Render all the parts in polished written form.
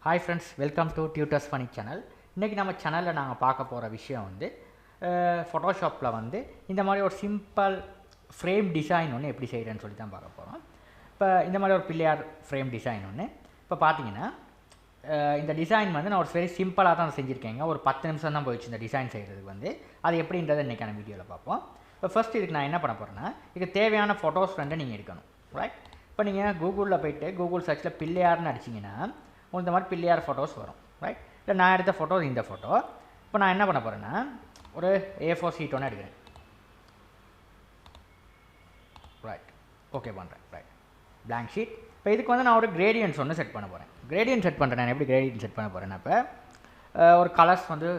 Hi friends, welcome to Tutors Funny channel. இன்றைக்கி நம்ம சேனலில் நாங்கள் பார்க்க போகிற விஷயம் வந்து ஃபோட்டோஷாப்பில் வந்து இந்த மாதிரி ஒரு சிம்பிள் ஃப்ரேம் டிசைன் ஒன்று எப்படி செய்கிறேன்னு சொல்லி தான் பார்க்க போகிறோம். இப்போ இந்த மாதிரி ஒரு பிள்ளையார் ஃப்ரேம் டிசைன் ஒன்று இப்போ பார்த்தீங்கன்னா இந்த டிசைன் வந்து நான் ஒரு வெரி சிம்பிளாக தான் செஞ்சுருக்கேங்க. ஒரு 10 நிமிஷம் தான் போயிடுச்சு இந்த டிசைன் செய்கிறதுக்கு வந்து. அது எப்படின்றத இன்றைக்கான வீடியோவில் பார்ப்போம். இப்போ ஃபர்ஸ்ட் இதுக்கு நான் என்ன பண்ண போகிறேன்னா, இதுக்கு தேவையான ஃபோட்டோஸ் வந்து நீங்கள் எடுக்கணும், ரைட்? இப்போ நீங்கள் கூகுளில் போய்ட்டு கூகுள் சர்ச்சில் பிள்ளையார்னு அடிச்சிங்கன்னா உங்களுக்கு இந்த மாதிரி பிள்ளையார் ஃபோட்டோஸ் வரும், ரைட்? இல்லை நான் எடுத்த ஃபோட்டோ இந்த ஃபோட்டோ. இப்போ நான் என்ன பண்ண போகிறேன்னா ஒரு A4 ஷீட் ஒன்று எடுக்கிறேன், ரைட்? ஓகே பண்ணுறேன், ரைட்? Blank sheet. இப்போ இதுக்கு வந்து நான் ஒரு கிரேடியன்ஸ் ஒன்று செட் பண்ண போகிறேன். கிரேடியன்ட் செட் பண்ணுறேன். நான் எப்படி கிரேடியன்ட் செட் பண்ண போகிறேன்னா, இப்போ ஒரு கலர்ஸ் வந்து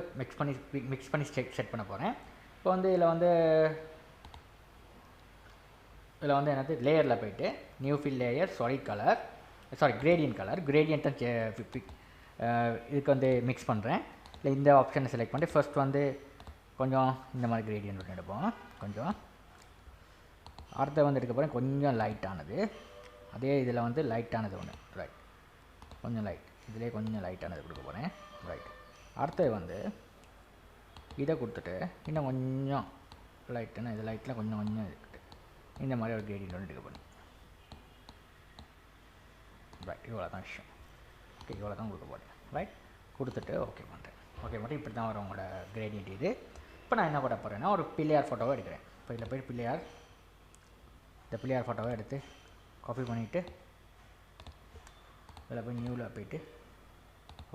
மிக்ஸ் பண்ணி செட் பண்ண போகிறேன். இப்போ வந்து இதில் வந்து என்னது லேயரில் போய்ட்டு new fill layer gradient colour இதுக்கு வந்து மிக்ஸ் பண்ணுறேன். இல்லை இந்த ஆப்ஷனை செலக்ட் பண்ணிட்டு ஃபர்ஸ்ட் வந்து கொஞ்சம் இந்த மாதிரி கிரேடியன்ட் ஒன்று எடுப்போம். கொஞ்சம் அடுத்த வந்து எடுக்க போகிறேன் கொஞ்சம் லைட்டானது. அதே இதில் வந்து லைட்டானது ஒன்று, ரைட்? கொஞ்சம் லைட், இதிலே கொஞ்சம் லைட்டானது கொடுக்க போகிறேன், ரைட்? அடுத்தது வந்து இதை கொடுத்துட்டு இன்னும் கொஞ்சம் லைட்டுன்னா இது லைட்டில் கொஞ்சம் இருக்குது. இந்த மாதிரி ஒரு கிரேடியன்ட் ஒன்று எடுக்க போகிறேன், ரைட்? இவ்வளோ தான் விஷயம். ஓகே, இவ்வளோ தான் கொடுக்க போகிறேன், ரைட்? கொடுத்துட்டு ஓகே பண்ணுறேன். ஓகே மட்டும் இப்படி தான் வரும் உங்களோட கிரேடியன்ட் இது. இப்போ நான் என்ன பண்ண போகிறேன்னா ஒரு பிள்ளையார் ஃபோட்டோவை எடுக்கிறேன். இப்போ இதில் போய்ட்டு இந்த பிள்ளையார் ஃபோட்டோவை எடுத்து காப்பி பண்ணிவிட்டு இதில் போய் நியூவில் போய்ட்டு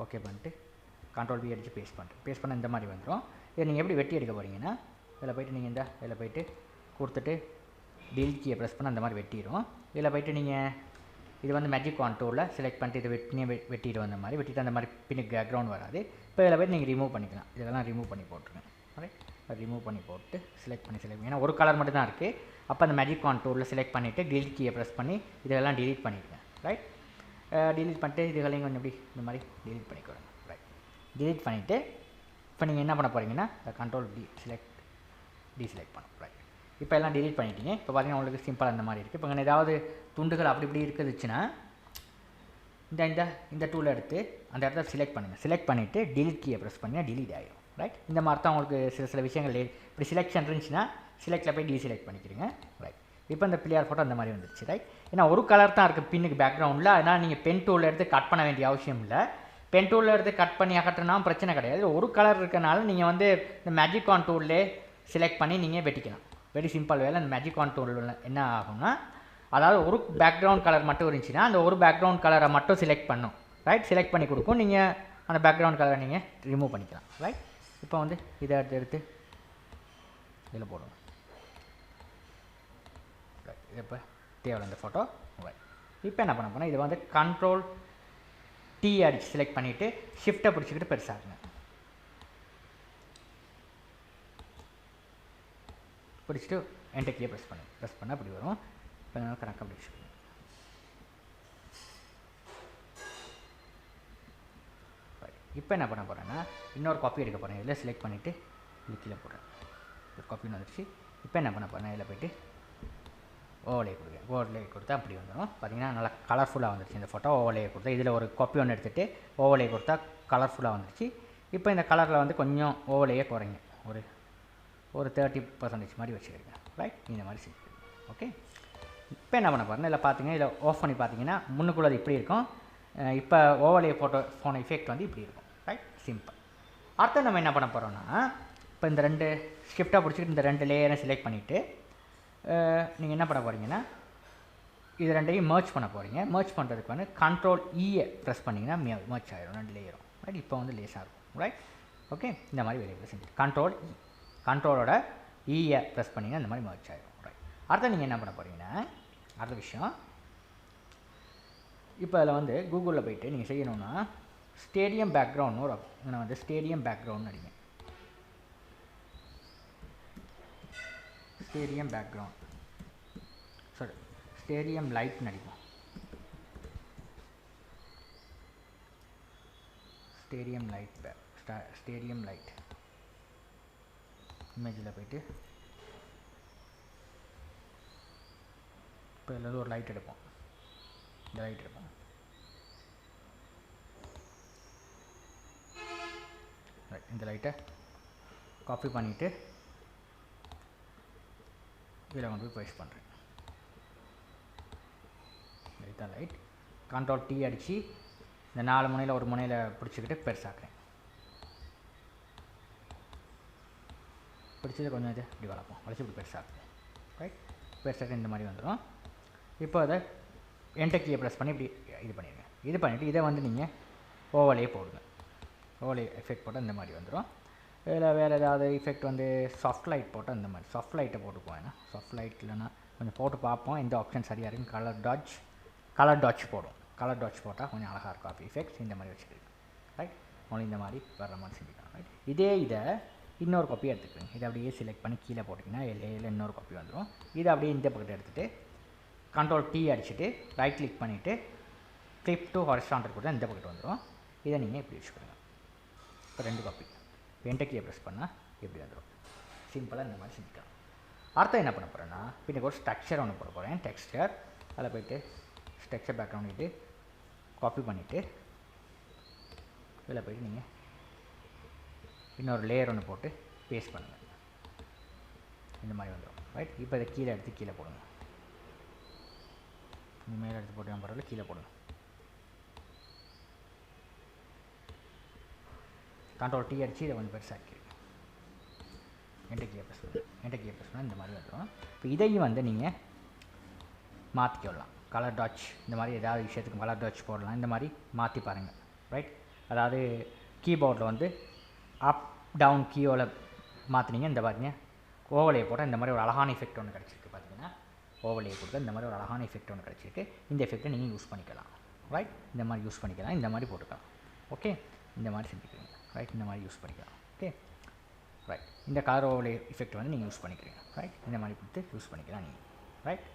ஓகே பண்ணிட்டு Ctrl+V அடித்து பேஸ்ட் பண்ண இந்த மாதிரி வந்துடும். இதை நீங்கள் எப்படி வெட்டி எடுக்க போகிறீங்கன்னா இதில் போய்ட்டு நீங்கள் இதில் போய்ட்டு கொடுத்துட்டு delete கீயை ப்ரெஸ் பண்ண அந்த மாதிரி வெட்டிடும். இதில் போய்ட்டு நீங்கள் இது வந்து மேஜிக் கான்டூரில் செலக்ட் பண்ணிட்டு இதை வெட்டிட்டு வந்த மாதிரி வெட்டிட்டு அந்த மாதிரி பின்னுக்கு பேக்ரவுண்ட் வராது. இப்போ இதில் போய்ட்டு நீங்கள் ரிமூவ் பண்ணிக்கலாம். இதெல்லாம் ரிமூவ் பண்ணி போட்டுருங்க, ரைட்? ரிமூவ் பண்ணி போட்டு செலக்ட் பண்ணி ஏன்னா ஒரு கலர் மட்டும் தான் இருக்குது. அப்போ அந்த மேஜிக் கான்டூரில் செலக்ட் பண்ணிவிட்டு delete கீயை ப்ரெஸ் பண்ணி இதெல்லாம் delete பண்ணிடுங்க, ரைட்? delete பண்ணிட்டு இதுகளையும் கொஞ்சம் எப்படி இந்த மாதிரி delete பண்ணிக்கோங்க, ரைட்? delete பண்ணிவிட்டு இப்போ நீங்கள் என்ன பண்ண போகிறீங்கன்னா Ctrl+D டீசெலக்ட் பண்ணும், ரைட்? இப்போ எல்லாம் delete பண்ணிட்டீங்க. இப்போ பார்த்தீங்கன்னா உங்களுக்கு சிம்பிளாக அந்த மாதிரி இருக்குது. இப்போ இங்கே ஏதாவது துண்டுகள் அப்படி இப்படி இருக்குதுச்சுன்னா இந்த டூலை எடுத்து அந்த இடத்துல செலக்ட் பண்ணிவிட்டு delete கீயை ப்ரெஸ் பண்ணிங்கன்னா delete ஆகிடும், ரைட்? இந்த மாதிரி தான் உங்களுக்கு சில விஷயங்கள் இப்படி செலெக்ஷன் இருந்துச்சுன்னா செலக்டில் போய் டீசெலக்ட் பண்ணிக்கிறீங்க, ரைட்? இப்போ இந்த பிள்ளையார் ஃபோட்டோ அந்த மாதிரி வந்துருச்சு, ரைட்? ஏன்னா ஒரு கலர் தான் இருக்குது பின்னுக்கு பேக்ரவுண்டில். அதனால் நீங்கள் பென் டூலில் எடுத்து கட் பண்ண வேண்டிய அவசியம் இல்லை. பென் டூலில் எடுத்து கட் பண்ணி அகற்றினா பிரச்சனை கிடையாது. ஒரு கலர் இருக்கனால நீங்கள் வந்து இந்த மேஜிக் கான்டூர்லே செலக்ட் பண்ணி நீங்கள் வெட்டிக்கலாம். வெரி சிம்பிள் வேலை. அந்த மேஜிக் கான்டூரில் என்ன ஆகும்னா, அதாவது ஒரு பேக்ரவுண்ட் கலர் மட்டும் இருந்துச்சுன்னா அந்த ஒரு பேக்ரவுண்ட் கலரை மட்டும் செலக்ட் பண்ணும், ரைட்? செலக்ட் பண்ணி கொடுக்கும். நீங்கள் அந்த பேக்ரவுண்ட் கலரை நீங்கள் ரிமூவ் பண்ணிக்கலாம், ரைட்? இப்போ வந்து இதை எடுத்து இதில் போடணும், ரைட்? இது இப்போ தேவையில்லை இந்த ஃபோட்டோ, ரைட்? இப்போ என்ன பண்ண போனால் இதை வந்து Ctrl+T அடிச்சு செலக்ட் பண்ணிவிட்டு ஷிஃப்ட்டை பிடிச்சிக்கிட்டு பெருசாகுங்க. பிடிச்சிட்டு என்டர் கீயை ப்ரெஸ் பண்ண அப்படி வரும். இப்போ கணக்காக அப்படி வச்சுக்கோங்க. இப்போ என்ன பண்ண போகிறேன்னா இன்னொரு காப்பி எடுக்க போகிறேன். இதில் செலக்ட் பண்ணிவிட்டு இது கீழே போடுறேன். ஒரு காப்பி வந்துடுச்சு. இப்போ என்ன பண்ண போகிறேன், இதில் போய்ட்டு ஓவர்லே கொடுத்தா அப்படி வந்துடும். பார்த்தீங்கன்னா நல்லா கலர்ஃபுல்லாக வந்துடுச்சு இந்த ஃபோட்டோ. ஓவர்லே கொடுத்தா இதில் ஒரு காப்பி ஒன்று எடுத்துகிட்டு ஓவர்லே கொடுத்தா கலர்ஃபுல்லாக வந்துடுச்சு. இப்போ இந்த கலரில் வந்து கொஞ்சம் ஓவர்லேயே குறைங்க, ஒரு 30% மாதிரி வச்சுக்கிறீங்க, ரைட்? இந்த மாதிரி செஞ்சுக்கிறீங்க, ஓகே? இப்போ என்ன பண்ண போகிறேன்னா இதில் பார்த்தீங்கன்னா இதில் ஆஃப் பண்ணி பார்த்தீங்கன்னா முன்னுக்குள்ளது இப்படி இருக்கும். இப்போ ஓவர்லே ஃபோன் எஃபெக்ட் வந்து இப்படி இருக்கும், ரைட்? சிம்பிள். அடுத்து நம்ம என்ன பண்ண போகிறோம்னா இப்போ இந்த ரெண்டு ஷிஃப்ட்டாக பிடிச்சிக்கிட்டு இந்த ரெண்டு லேயரை செலக்ட் பண்ணிவிட்டு நீங்கள் என்ன பண்ண போகிறீங்கன்னா இது ரெண்டையும் மர்ச் பண்ண போகிறீங்க. மர்ச் பண்ணுறதுக்கு வந்து Ctrl+E ப்ரெஸ் பண்ணிங்கன்னா மர்ச் ஆகிடும் ரெண்டு லேயரும், ரைட்? இப்போ வந்து லேஸாக இருக்கும், ரைட்? ஓகே, இந்த மாதிரி வெளியே செஞ்சு கண்ட்ரோலோட E ப்ரெஸ் பண்ணிங்கன்னா இந்த மாதிரி மர்ச் ஆகிடும், ரைட்? அடுத்து நீங்கள் என்ன பண்ண போகிறீங்கன்னா அடுத்த விஷயம் இப்போ அதில் வந்து கூகுளில் போய்ட்டு நீங்கள் செய்யணுன்னா ஸ்டேடியம் பேக்ரவுண்ட்னு ஒரு இங்கே வந்து ஸ்டேடியம் பேக்ரவுண்ட் அடிங்க. ஸ்டேடியம் லைட்னு அடிப்போம். ஸ்டேடியம் லைட் இமேஜில் போய்ட்டு இப்போ இதில் ஒரு லைட் எடுப்போம். இந்த லைட் எடுப்போம். இந்த லைட்டை காப்பி பண்ணிவிட்டு இதில் கொண்டு போய் பேஸ்ட் பண்ணுறேன். இதுதான் லைட். கண்ட்ரோல் T அடித்து இந்த 4 முனையில் ஒரு முனையில் பிடிச்சிக்கிட்டு பெருசாக்குறேன். பிடிச்சது கொஞ்சம் இது இப்படி வளர்ப்போம், வளைச்சி இப்படி பெருசாக்குறேன். ரைட், பெருசாக இந்த மாதிரி வந்துடும். இப்போ அதை என்டர் கீயை ப்ரெஸ் பண்ணி இப்படி இது பண்ணிடுங்க. இது பண்ணிவிட்டு இதை வந்து நீங்கள் ஓவலே போடுங்க. ஓவலே எஃபெக்ட் போட்டால் இந்த மாதிரி வந்துடும். இதில் வேறு ஏதாவது எஃபெக்ட் வந்து சாஃப்ட் லைட் போட்டால் இந்த மாதிரி சாஃப்ட் லைட்டை போட்டுக்குவோம். ஏன்னா சாஃப்ட் லைட் இல்லைன்னா கொஞ்சம் போட்டு பார்ப்போம் எந்த ஆப்ஷன் சரியாக இருக்குன்னு. கலர் டாட்ச் போடும். கலர் டாட்ச் போட்டால் கொஞ்சம் அழகாக இருக்கும். அப்போ எஃபெக்ட்ஸ் இந்த மாதிரி வச்சுருக்கேன். ரைட், உங்களுக்கு இந்த மாதிரி வர்ற மாதிரி செஞ்சுக்கலாம். ரைட், இதை இன்னொரு காப்பி எடுத்துக்கிறேன். இதை அப்படியே செலக்ட் பண்ணி கீழே போட்டிங்கன்னா எல்லையில் இன்னொரு காப்பி வந்துடும். இதை அப்படியே இந்த பக்கத்தை எடுத்துகிட்டு கண்ட்ரோல் T அடிச்சுட்டு ரைட் கிளிக் பண்ணிவிட்டு கிளிப் டு ஹாரிசான்டல் கொடுத்தா இந்த பக்கத்து வந்துடும். இதை நீங்கள் இப்படி வச்சுக்கோங்க. இப்போ 2 காப்பி என்டர் கீயை ப்ரெஸ் பண்ணால் இப்படி வந்துடும். சிம்பிளாக இந்த மாதிரி செஞ்சுக்கலாம். அடுத்து என்ன பண்ண போகிறேன்னா பின்ன ஒரு ஸ்ட்ரக்சர் ஒன்று போட போகிறேன். டெக்ஸ்டர் அதில் போய்ட்டு ஸ்ட்ரக்சர் பேக்ரவுண்ட் பண்ணிவிட்டு காப்பி பண்ணிவிட்டு இதில் போய்ட்டு நீங்கள் இன்னொரு லேயர் ஒன்று போட்டு பேஸ்ட் பண்ணுங்கள். இந்த மாதிரி வந்துடும். ரைட், இப்போ இதை கீழே எடுத்து கீழே போடுங்க. இந்த மேலே எடுத்து போட்டு பரவாயில்ல, கீழே போடுங்க. கண்ட்ரோல் T அடித்து இதை கொஞ்சம் பெருசாக்கி என்டர் கீயை ப்ரெஸ் பண்ணால் இந்த மாதிரி வந்துடும். இப்போ இதையும் வந்து நீங்கள் மாற்றிக்கலாம். கலர் டாட்ச் இந்த மாதிரி ஏதாவது விஷயத்துக்கு கலர் டாட்ச் போடலாம். இந்த மாதிரி மாற்றி பாருங்கள். ரைட், அதாவது கீபோர்டில் வந்து அப் டவுன் கீயோவில் மாற்றினீங்க. இந்த பாருங்க ஓவலையை போட்டால் இந்த மாதிரி ஒரு அழகான எஃபெக்ட் ஒன்று கிடச்சிருக்கு. பார்த்தீங்கன்னா ஓவலையை கொடுத்தா இந்த மாதிரி ஒரு அழகான எஃபெக்ட் ஒன்று கிடச்சிருக்கு. இந்த எஃபெக்ட்டை நீங்கள் யூஸ் பண்ணிக்கலாம். ரைட், இந்த மாதிரி யூஸ் பண்ணிக்கலாம். இந்த மாதிரி போட்டுக்கலாம். ஓகே, இந்த மாதிரி செஞ்சுக்கிறீங்க. ரைட், இந்த மாதிரி யூஸ் பண்ணிக்கலாம். ஓகே, ரைட், இந்த கலர் ஓவலை எஃபெக்ட் வந்து நீங்கள் யூஸ் பண்ணிக்கிறீங்க. ரைட், இந்த மாதிரி கொடுத்து யூஸ் பண்ணிக்கலாம் நீங்கள். ரைட்,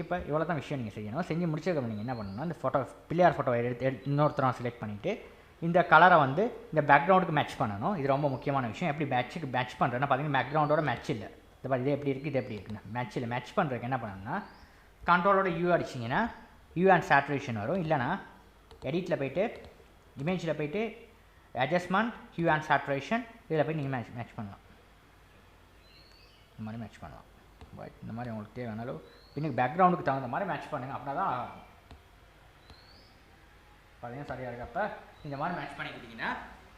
இப்போ இவ்வளோ தான் விஷயம் நீங்கள் செய்யணும். செஞ்சு முடிச்சதுக்கு நீங்கள் என்ன பண்ணணும்னா இந்த ஃபோட்டோ பிள்ளையார் ஃபோட்டோவை எடுத்து இன்னொருத்தரம் செலக்ட் பண்ணிவிட்டு இந்த கலரை வந்து இந்த பேக்ரவுண்டுக்கு மேட்ச் பண்ணணும். இது ரொம்ப முக்கியமான விஷயம். எப்படி மேட்ச் பண்ணுறேன்னா பார்த்தீங்கன்னா பேக்ரவுண்டோட மேட்ச் இல்லை. இந்த மாதிரி இது எப்படி இருக்குது, இது எப்படி இருக்குன்னு மேட்ச் இல்லை. மேட்ச் பண்ணுறதுக்கு என்ன பண்ணணும்னா கண்ட்ரோலோட U அடிச்சிங்கன்னா U அண்ட் சேச்சுரேஷன் வரும். இல்லைனா எடிட்டில் போய்ட்டு இமேஜில் போய்ட்டு அட்ஜஸ்ட்மெண்ட் ஹியூ அண்ட் சேச்சுரேஷன் இதில் போய் நீங்கள் மேட்ச் பண்ணலாம். இந்த மாதிரி மேட்ச் பண்ணலாம். பட் இந்த மாதிரி உங்களுக்கு தேவையானாலும் இன்னைக்கு பேக்ரவுண்டுக்கு தகுந்த மாதிரி மேட்ச் பண்ணுங்கள். அப்படின்னா தான் பார்த்தீங்கன்னா சரியாக இருக்கப்போ இந்த மாதிரி மேட்ச் பண்ணிக்கிட்டிங்கன்னா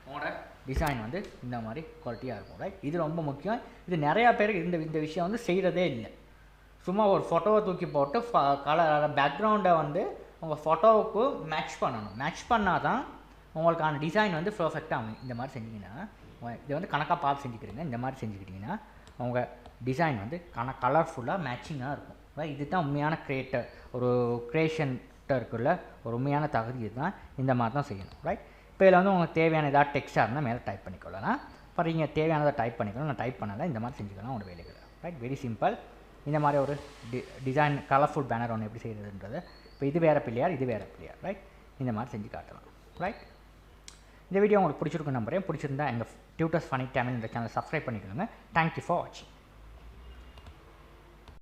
உங்களோட டிசைன் வந்து இந்த மாதிரி குவாலிட்டியாக இருக்கும். ரைட், இது ரொம்ப முக்கியம். இது நிறையா பேருக்கு இந்த விஷயம் வந்து செய்கிறதே இல்லை. சும்மா ஒரு ஃபோட்டோவை தூக்கி போட்டு கலர் பேக்ரவுண்டை வந்து உங்கள் ஃபோட்டோவுக்கு மேட்ச் பண்ணணும். மேட்ச் பண்ணால் தான் உங்களுக்கான டிசைன் வந்து பர்ஃபெக்டாக ஆகும். இந்த மாதிரி செஞ்சிங்கன்னா இதை வந்து கணக்காக பார்த்து செஞ்சுக்கிறீங்க. இந்த மாதிரி செஞ்சுக்கிட்டிங்கன்னா உங்கள் டிசைன் வந்து கலர்ஃபுல்லாக மேட்சிங்காக இருக்கும். இது தான் உண்மையான ஒரு க்ரியேஷன்ட்டருக்குள்ள ஒரு உண்மையான தகுதி. இதுதான் இந்த மாதிரி தான் செய்யணும். ரைட், இப்போ இதில் வந்து உங்களுக்கு தேவையான ஏதாவது டெக்ஸ்ட்டாக இருந்தால் மேலே டைப் பண்ணிக்கொள்ளலாம். அப்புறம் நீங்கள் தேவையானதை டைப் பண்ணிக்கலாம். நான் டைப் பண்ணலை, இந்த மாதிரி செஞ்சுக்கலாம் உங்களோட வேலைகளை. Right, very simple. இந்த மாதிரி ஒரு டிசைன் கலர்ஃபுல் பேனர் ஒன்று எப்படி செய்கிறதுன்றது. இப்போ இது வேறு பிள்ளையார், இது வேறு பிள்ளையார். ரைட், இந்த மாதிரி செஞ்சு காட்டலாம். ரைட், இந்த வீடியோ உங்களுக்கு பிடிச்சிருக்குன்னு நம்புறேன். பிடிச்சிருந்தா எங்கள் டியூட்டர்ஸ் ஃபனி தமிழ் இந்த சேனலை சப்ஸ்கிரைப் பண்ணிக்கோங்க. தேங்க்யூ ஃபார் வாட்சிங்.